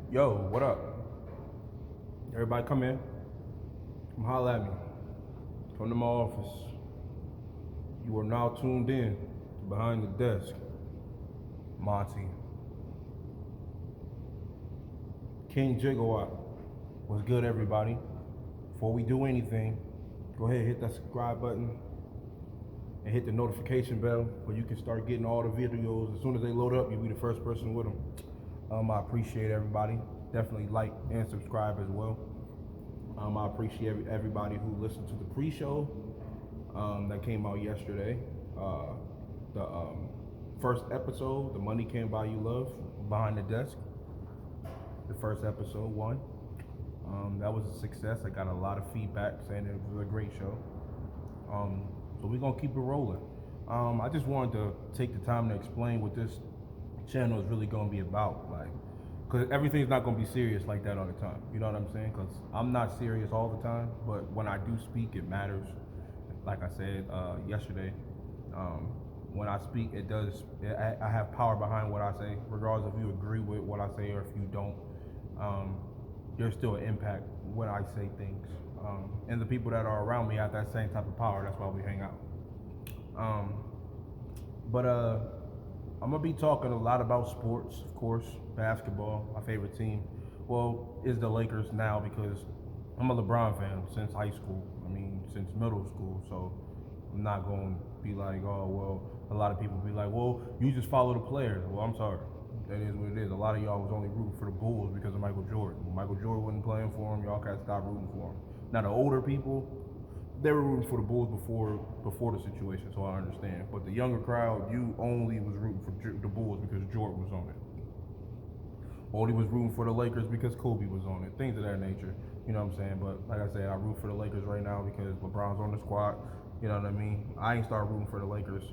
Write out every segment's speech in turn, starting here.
Yo, what up? Everybody come in. Come holler at me. Come to my office. You are now tuned in to Behind the Desk. Monty. King JiggaWatt. What's good, everybody? Before we do anything, go ahead and hit that subscribe button and hit the notification bell where you can start getting all the videos. As soon as they load up, you'll be the first person with them. I appreciate everybody. Definitely like and subscribe as well. I appreciate everybody who listened to the pre-show that came out yesterday. The first episode, The Money Can't Buy You Love, Behind the Desk. The first episode, one. That was a success. I got a lot of feedback saying it was a great show. So we're gonna keep it rolling. I just wanted to take the time to explain what this channel is really gonna be about, like, because everything's not gonna be serious like that all the time. You know what I'm saying? Because I'm not serious all the time, but when I do speak, it matters. Like I said yesterday, when I speak, it does. I have power behind what I say, regardless if you agree with what I say or if you don't. There's still an impact when I say things, and the people that are around me have that same type of power. That's why we hang out. But I'm gonna be talking a lot about sports, of course. Basketball, my favorite team, well, is the Lakers now because I'm a LeBron fan since high school. I mean, since middle school. So I'm not gonna be like, oh well. A lot of people be like, well, you just follow the players. Well, I'm sorry. That is what it is. A lot of y'all was only rooting for the Bulls because of Michael Jordan. When Michael Jordan wasn't playing for him, y'all gotta stop rooting for him. Now the older people, they were rooting for the Bulls before the situation, so I understand. But the younger crowd, you only was rooting for the Bulls because Jordan was on it. Only was rooting for the Lakers because Kobe was on it. Things of that nature. You know what I'm saying? But like I said, I root for the Lakers right now because LeBron's on the squad. You know what I mean? I ain't start rooting for the Lakers.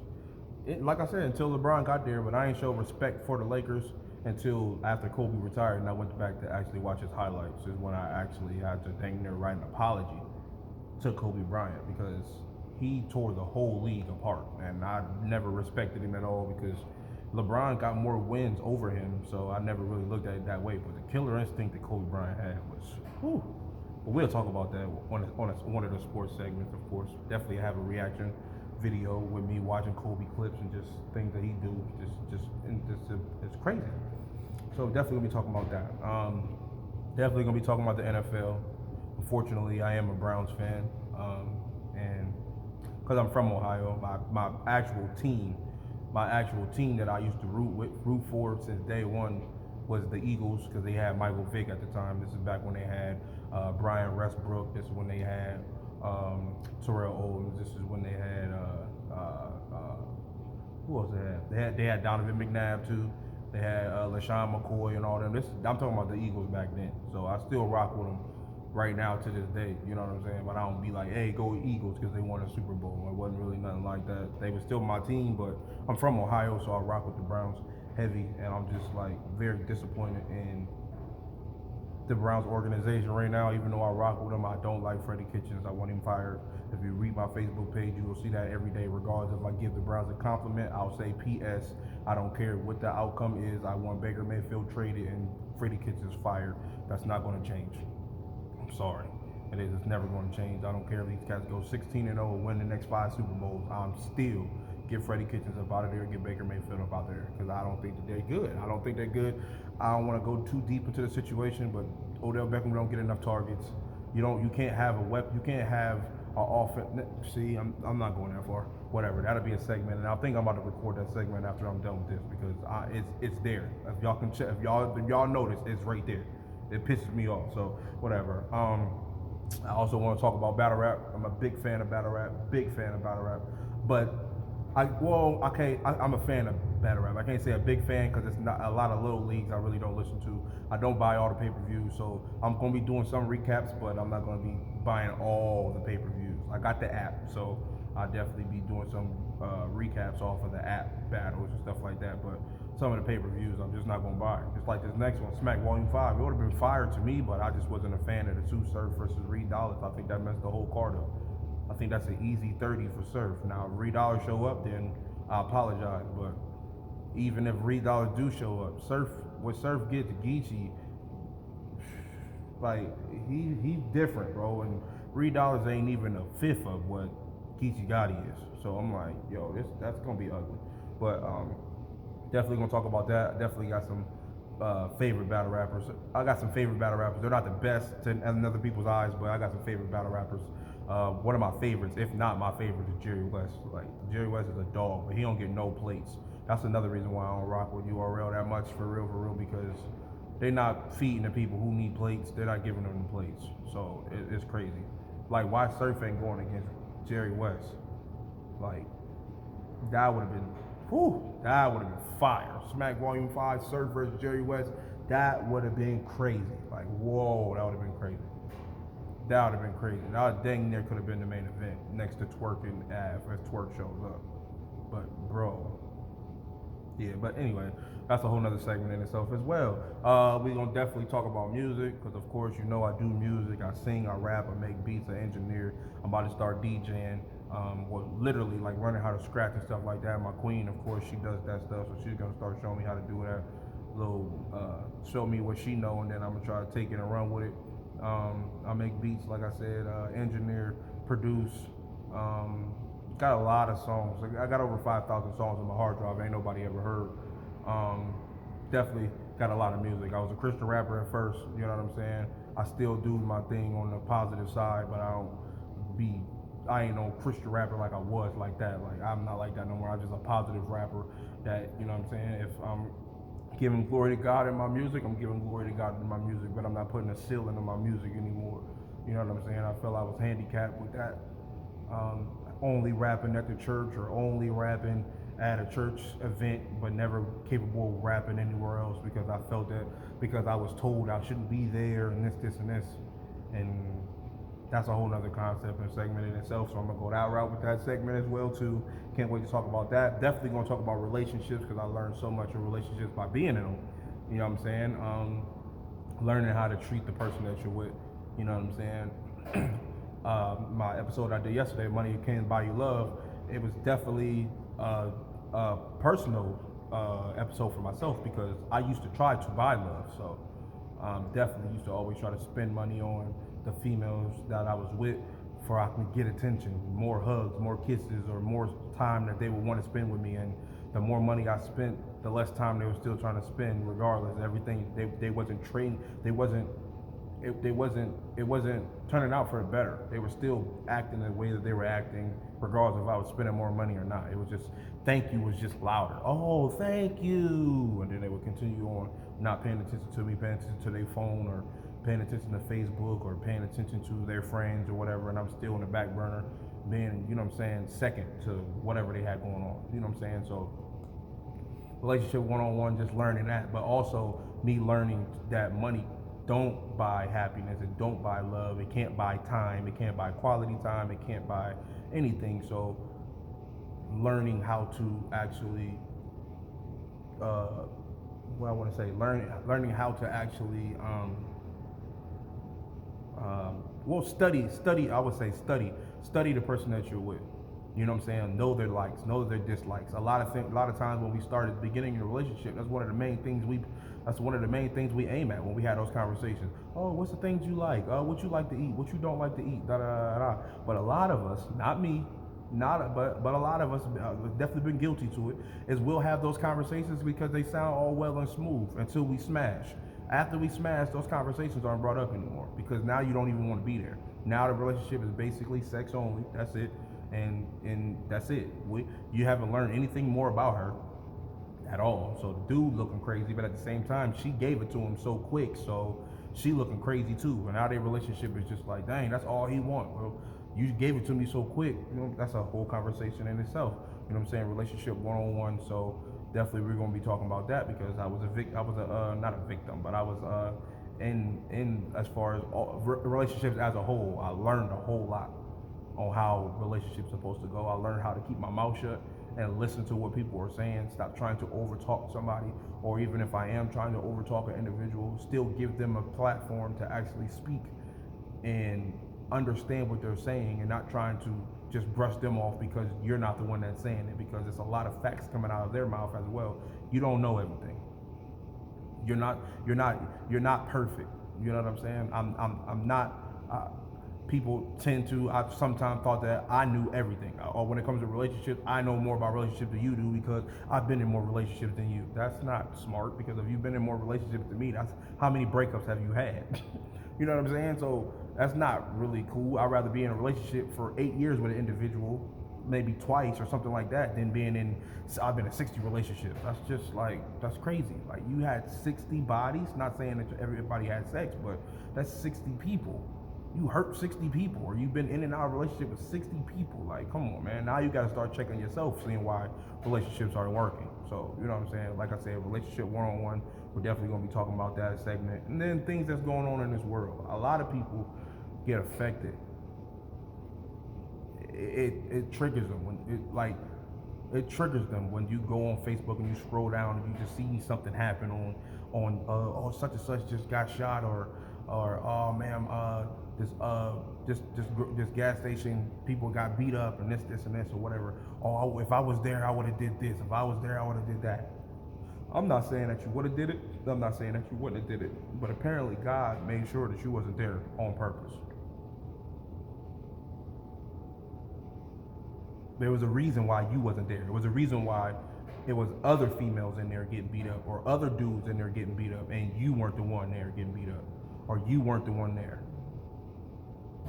Like I said, until LeBron got there, but I ain't show respect for the Lakers until after Kobe retired, and I went back to actually watch his highlights. Is when I actually had to dang near write an apology to Kobe Bryant because he tore the whole league apart, and I never respected him at all because LeBron got more wins over him, so I never really looked at it that way. But the killer instinct that Kobe Bryant had was, whew. But we'll talk about that on one of the sports segments, of course. Definitely have a reaction video with me watching Kobe clips and just things that he do. It's crazy. So definitely gonna be talking about that. Definitely gonna be talking about the NFL. Unfortunately, I am a Browns fan, and because I'm from Ohio, my actual team that I used to root for since day one was the Eagles because they had Michael Vick at the time. This is back when they had Brian Westbrook. This is when they had Terrell Owens. This is when they had who else they had? They had Donovan McNabb too. They had LaShawn McCoy and all them. I'm talking about the Eagles back then. So I still rock with them right now to this day. You know what I'm saying? But I don't be like, hey, go Eagles because they won a Super Bowl. It wasn't really nothing like that. They were still my team, but I'm from Ohio, so I rock with the Browns heavy, and I'm just like very disappointed in the Browns organization right now. Even though I rock with them, I don't like Freddie Kitchens. I want him fired. If you read my Facebook page, you will see that every day. Regardless if I give the Browns a compliment, I'll say P.S. I don't care what the outcome is. I want Baker Mayfield traded and Freddie Kitchens fired. That's not going to change. I'm sorry. It is. It's never going to change. I don't care if these cats go 16-0 and win the next 5 Super Bowls. I'm still get Freddie Kitchens up out of there and get Baker Mayfield up out there because I don't think that they're good. I don't think they're good. I don't want to go too deep into the situation, but Odell Beckham don't get enough targets. You can't have a weapon. You can't have an offense. See, I'm not going that far. Whatever. That'll be a segment, and I think I'm about to record that segment after I'm done with this because it's there. If y'all can check, if y'all notice, it's right there. It pisses me off. So whatever. I also want to talk about battle rap. I'm a big fan of battle rap. But I'm a fan of battle rap. I can't say a big fan because it's not a lot of little leagues I really don't listen to. I don't buy all the pay-per-views, so I'm going to be doing some recaps, but I'm not going to be buying all the pay-per-views. I got the app, so I'll definitely be doing some recaps off of the app battles and stuff like that, but some of the pay-per-views I'm just not going to buy. Just like this next one, Smack Volume 5. It would have been fire to me, but I just wasn't a fan of the Sue Surf versus Reed Dollars. I think that messed the whole card up. I think that's an easy 30 for Surf. Now, if Reed Dollars show up, then I apologize, but even if Reed Dollars do show up, what Surf gets to Geechee, Like he's different, bro. And $3 ain't even a fifth of what King JiggaWatt is. So I'm like, yo, that's gonna be ugly. But definitely gonna talk about that. Definitely got some favorite battle rappers. I got some favorite battle rappers. They're not the best in other people's eyes, but I got some favorite battle rappers. One of my favorites, if not my favorite, is Jerry West. Like Jerry West is a dog, but he don't get no plates. That's another reason why I don't rock with URL that much for real, because they're not feeding the people who need plates. They're not giving them the plates. So it's crazy. Like why Surf ain't going against Jerry West? Like that would have been, that would have been fire. Smack Volume 5, Surf versus Jerry West, that would have been crazy. Like, whoa, that would have been crazy. That would have been crazy. That dang near could have been the main event next to Twerk and Av as Twerk shows up. But, bro. Yeah, but anyway, that's a whole nother segment in itself as well. We're going to definitely talk about music because, of course, you know I do music. I sing, I rap, I make beats, I engineer. I'm about to start DJing. Well, literally, like learning how to scratch and stuff like that. My queen, of course, she does that stuff, so she's going to start showing me how to do that. Show me what she know, and then I'm going to try to take it and run with it. I make beats, like I said, engineer, produce. Got a lot of songs. I got over 5,000 songs on my hard drive. Ain't nobody ever heard. Definitely got a lot of music. I was a Christian rapper at first. You know what I'm saying? I still do my thing on the positive side, but I ain't no Christian rapper like I was like that. Like I'm not like that no more. I'm just a positive rapper that, you know what I'm saying? If I'm giving glory to God in my music, I'm giving glory to God in my music, but I'm not putting a ceiling on my music anymore. You know what I'm saying? I felt I was handicapped with that. Only rapping at the church or only rapping at a church event, but never capable of rapping anywhere else because I felt that because I was told I shouldn't be there and this, and this. And that's a whole nother concept and segment in itself. So I'm gonna go that route with that segment as well too. Can't wait to talk about that. Definitely gonna talk about relationships because I learned so much of relationships by being in them. You know what I'm saying? Learning how to treat the person that you're with. You know what I'm saying? My episode I did yesterday, Money Can't Buy You Love, it was definitely a personal episode for myself because I used to try to buy love. So definitely used to always try to spend money on the females that I was with for I can get attention, more hugs, more kisses, or more time that they would want to spend with me. And the more money I spent, the less time they were still trying to spend regardless. Everything, they wasn't trading, it wasn't turning out for the better. They were still acting the way that they were acting, regardless if I was spending more money or not. It was just, thank you was just louder. Oh, thank you. And then they would continue on not paying attention to me, paying attention to their phone or paying attention to Facebook or paying attention to their friends or whatever. And I'm still in the back burner being, you know what I'm saying, second to whatever they had going on. You know what I'm saying? So relationship one-on-one, just learning that, but also me learning that money don't buy happiness, it don't buy love, it can't buy time, it can't buy quality time, it can't buy anything. So learning how to actually what I want to say, learning how to actually study, I would say study the person that you're with. You know what I'm saying? Know their likes, know their dislikes. A lot of times when we start at the beginning of a relationship, that's one of the main things we aim at when we have those conversations. Oh, what's the things you like? What you like to eat? What you don't like to eat? Da da da da. But a lot of us, not me, but a lot of us definitely been guilty to it. Is we'll have those conversations because they sound all well and smooth until we smash. After we smash, those conversations aren't brought up anymore because now you don't even want to be there. Now the relationship is basically sex only. That's it. And that's it. You haven't learned anything more about her at all. So the dude looking crazy, but at the same time, she gave it to him so quick, so she looking crazy too. And now their relationship is just like, dang, that's all he want. Well, you gave it to me so quick. You know, that's a whole conversation in itself. You know what I'm saying? Relationship one-on-one. So definitely we're gonna be talking about that because I was not a victim, but I was in as far as relationships as a whole. I learned a whole lot on how relationships supposed to go. I learned how to keep my mouth shut and listen to what people are saying. Stop trying to overtalk somebody, or even if I am trying to overtalk an individual, still give them a platform to actually speak and understand what they're saying, and not trying to just brush them off because you're not the one that's saying it, because it's a lot of facts coming out of their mouth as well. You don't know everything. You're not perfect. You know what I'm saying? I'm not. People tend to. I've sometimes thought that I knew everything, or when it comes to relationships, I know more about relationships than you do because I've been in more relationships than you. That's not smart, because if you've been in more relationships than me, that's how many breakups have you had? You know what I'm saying? So that's not really cool. I'd rather be in a relationship for 8 years with an individual, maybe twice or something like that, than being in. I've been in 60 relationships. That's just like, that's crazy. Like, you had 60 bodies. Not saying that everybody had sex, but that's 60 people. You hurt 60 people, or you've been in and out of a relationship with 60 people. Like, come on, man. Now you got to start checking yourself, seeing why relationships aren't working. So, you know what I'm saying? Like I said, relationship one-on-one, we're definitely going to be talking about that segment. And then things that's going on in this world. A lot of people get affected. It triggers them when it triggers them when you go on Facebook and you scroll down and you just see something happen on oh, such and such just got shot, or oh man, this gas station people got beat up, and this and this or whatever. Oh, if I was there, I would have did this. If I was there, I would have did that. I'm not saying that you would have did it. I'm not saying that you wouldn't have did it. But apparently God made sure that you wasn't there on purpose. There was a reason why you wasn't there. There was a reason why it was other females in there getting beat up, or other dudes in there getting beat up, and you weren't the one there getting beat up, or you weren't the one there.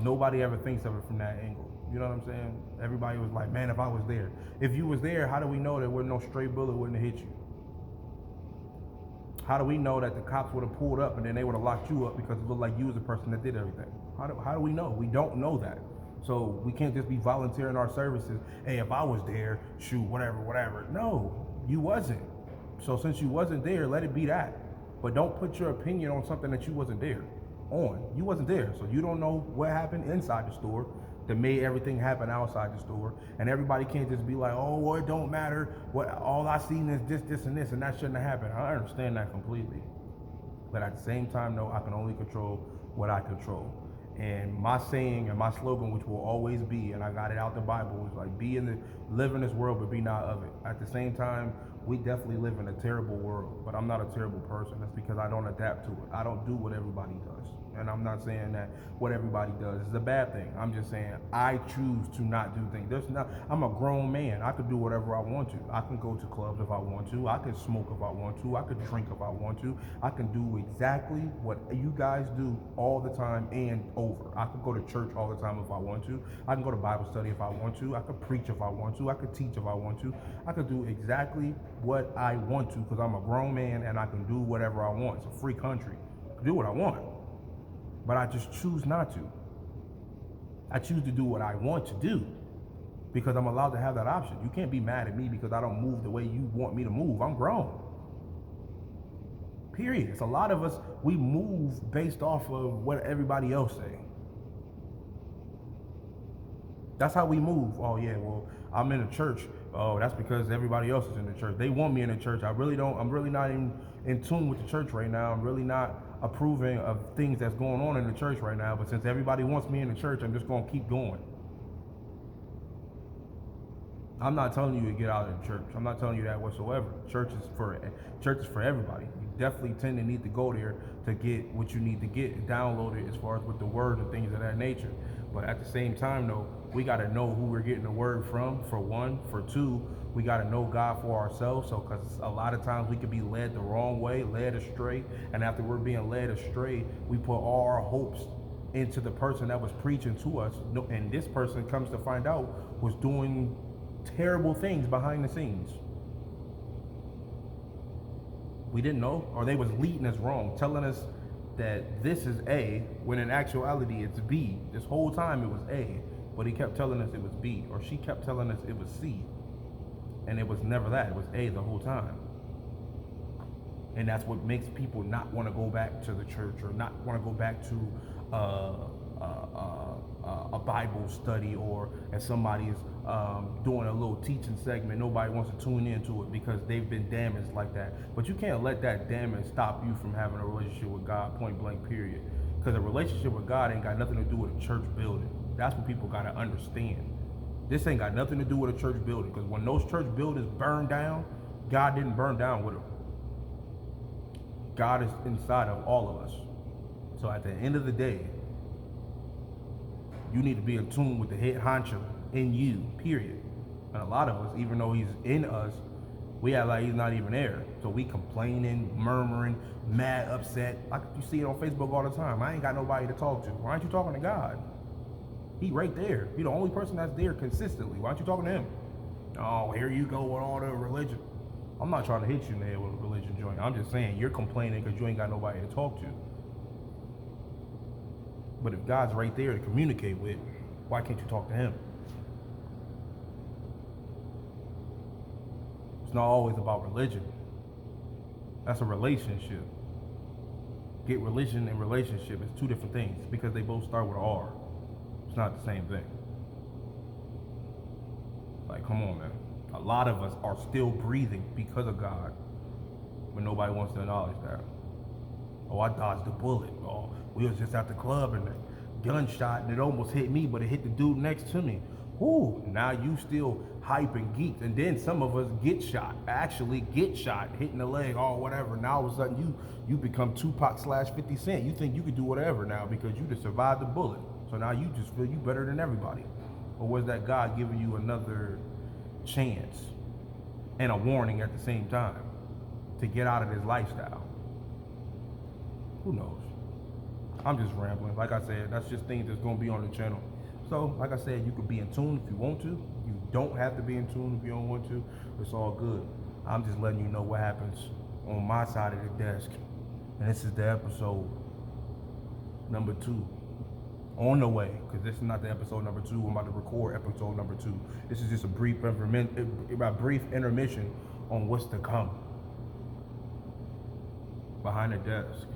Nobody ever thinks of it from that angle. You know what I'm saying? Everybody was like, man, if I was there. If you was there, how do we know that no stray bullet wouldn't have hit you? How do we know that the cops would have pulled up and then they would have locked you up because it looked like you was the person that did everything? How do we know? We don't know that. So we can't just be volunteering our services. Hey, if I was there, shoot, whatever. No, you wasn't. So since you wasn't there, let it be that. But don't put your opinion on something that you wasn't there on. You wasn't there, so you don't know what happened inside the store that made everything happen outside the store. And everybody can't just be like, oh, well, it don't matter. What all I seen is this, and this, and that shouldn't have happened. I understand that completely. But at the same time, no, I can only control what I control. And my saying and my slogan, which will always be, and I got it out the Bible, is like, live in this world, but be not of it. At the same time, we definitely live in a terrible world, but I'm not a terrible person. That's because I don't adapt to it. I don't do what everybody does. And I'm not saying that what everybody does is a bad thing. I'm just saying I choose to not do things. I'm a grown man. I could do whatever I want to. I can go to clubs if I want to. I can smoke if I want to. I could drink if I want to. I can do exactly what you guys do all the time and over. I could go to church all the time if I want to. I can go to Bible study if I want to. I could preach if I want to. I could teach if I want to. I could do exactly what I want to, because I'm a grown man and I can do whatever I want. It's a free country. I can do what I want. But I just choose not to. I choose to do what I want to do because I'm allowed to have that option. You can't be mad at me because I don't move the way you want me to move. I'm grown. Period. It's a lot of us, we move based off of what everybody else say. That's how we move. Oh yeah, well, I'm in a church. Oh, that's because everybody else is in the church. They want me in the church. I'm really not in tune with the church right now. I'm really not approving of things that's going on in the church right now. But since everybody wants me in the church, I'm just going to keep going. I'm not telling you to get out of the church. I'm not telling you that whatsoever. Church is for everybody. You definitely tend to need to go there to get what you need to get downloaded as far as with the word and things of that nature. But at the same time, though, we got to know who we're getting the word from, for one. For two, we got to know God for ourselves. So, because a lot of times we could be led the wrong way, led astray. And after we're being led astray, we put all our hopes into the person that was preaching to us. And this person comes to find out was doing terrible things behind the scenes. We didn't know, or they was leading us wrong, telling us that this is A, when in actuality it's B. This whole time it was A, but he kept telling us it was B, or she kept telling us it was C, and it was never that. It was A the whole time. And that's what makes people not want to go back to the church, or not want to go back to a Bible study, or if somebody's doing a little teaching segment, nobody wants to tune into it because they've been damaged like that. But you can't let that damage stop you from having a relationship with God, point blank, period. Because a relationship with God ain't got nothing to do with a church building. That's what people got to understand. This ain't got nothing to do with a church building, because when those church buildings burn down, God didn't burn down with them. God is inside of all of us. So at the end of the day, you need to be in tune with the head honcho in you, period. And a lot of us, even though he's in us, we act like he's not even there. So we complaining, murmuring, mad, upset. Like you see it on Facebook all the time. I ain't got nobody to talk to. Why aren't you talking to God? He right there. He the only person that's there consistently. Why aren't you talking to him? Oh, here you go with all the religion. I'm not trying to hit you in the head with a religion joint. I'm just saying you're complaining because you ain't got nobody to talk to. But if God's right there to communicate with, why can't you talk to him? It's not always about religion. That's a relationship. Get religion and relationship is two different things because they both start with R. It's not the same thing. Like, come on, man. A lot of us are still breathing because of God, but nobody wants to acknowledge that. Oh, I dodged the bullet. Oh, we was just at the club and the gunshot and it almost hit me, but it hit the dude next to me. Ooh, now you still hype and geeked. And then some of us get shot, actually get shot, hitting the leg or whatever. Now all of a sudden you become Tupac / 50 Cent. You think you could do whatever now because you just survived the bullet. So now you just feel you better than everybody. Or was that God giving you another chance and a warning at the same time to get out of this lifestyle? Who knows? I'm just rambling. Like I said, that's just things that's going to be on the channel. So, like I said, you could be in tune if you want to. You don't have to be in tune if you don't want to. It's all good. I'm just letting you know what happens on my side of the desk. And this is the episode number 2. On the way, because this is not the episode number 2. I'm about to record episode number 2. This is just a brief intermission on what's to come behind the desk.